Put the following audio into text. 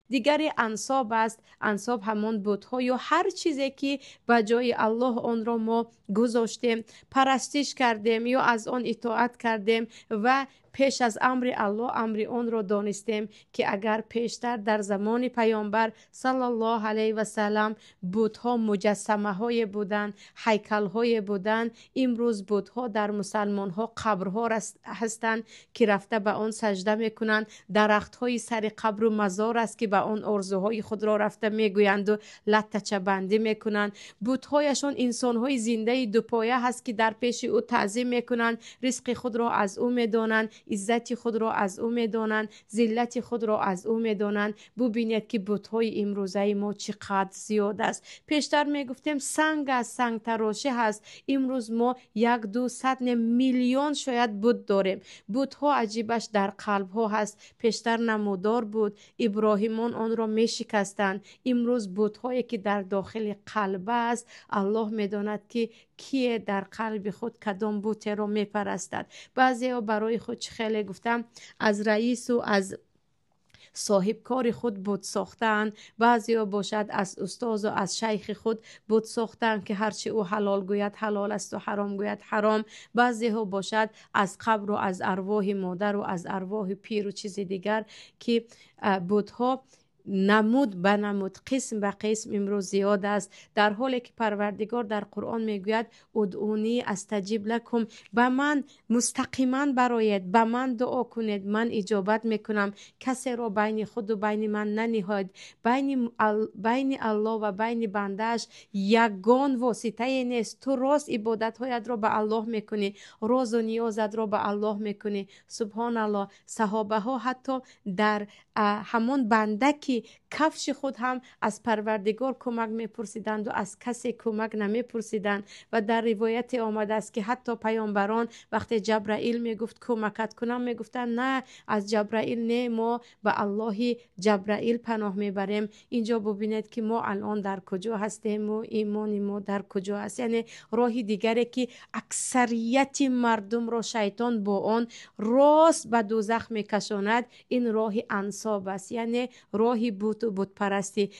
دیگری انصاب است. انصاب همان بت‌ها یا هر چیزی که به جای الله آن را ما گذاشتیم، پرستش کردیم یا از آن اطاعت کردیم و پیش از امر الله امر آن را دانستیم که اگر پیشتر در زمان پیامبر صلی الله علیه و سلم بت‌ها مجسمه های بودند، هیکل های بودند، امروز بت‌ها در مسلمان ها قبرها هستند که رفته به آن سجده میکنند. درخت های سر قبر و مزار است که به آن آرزوهای خود را رفته میگویند و لطچه بندی میکنند. بت‌هایشان انسان های زنده دوپایه هست که در پیش او تعظیم میکنند، رزق خود را از او میدانند، عزت خود را از او میدانند، ذلت خود را از او میدانند. ببینید که بت‌های امروزه ما چقدر زیاد است. پیشتر میگفتیم سنگ است، سنگ تراشه هست. امروز ما 100-200 میلیون شاید بت داریم. بت‌ها عجیبش در قلب ها هست. پیشتر نمودار بود، ابراهیمان آن را میشکستند. امروز بت‌هایی که در داخل قلب است، الله میداند که کیه در قلب خود کدام بت را میپرستد. بعضی برای خود خیلی گفتم از رئیس و از صاحب کار خود بت ساختن، بعضی ها باشد از استاد و از شیخ خود بت ساختن که هرچی او حلال گوید حلال است و حرام گوید حرام. بعضی ها باشد از قبر و از ارواح مادر و از ارواح پیر و چیز دیگر که بت ها نمود به نمود، قسم به قسم امروز زیاد است. در حالی که پروردگار در قرآن میگوید ادعونی استجیب لکم، به من مستقیما برایید، به من دعا کنید، من اجابت میکنم. کسی را بین خود و بین من ننهاد. بین الله و بین بندهش یگان واسطه نیست. تو راست عبادت هایت را به الله میکنی، راز و نیازت را به الله میکنی. سبحان الله. صحابه ها حتی در همون بنده که کفش خود هم از پروردگار کمک میپرسیدند و از کسی کمک نمیپرسیدند. و در روایت آمده است که حتی پیامبران وقتی جبرائیل میگفت کمکت کنم میگفتند نه، از جبرائیل نه، ما به الله جبرائیل پناه میبریم. اینجا ببینید که ما الان در کجا هستیم و ایمان ما در کجا است. یعنی راهی دیگری که اکثریت مردم را شیطان با آن راست به دوزخ میکشاند، این راه انصاب است، یعنی راهی بت و بت پرستی.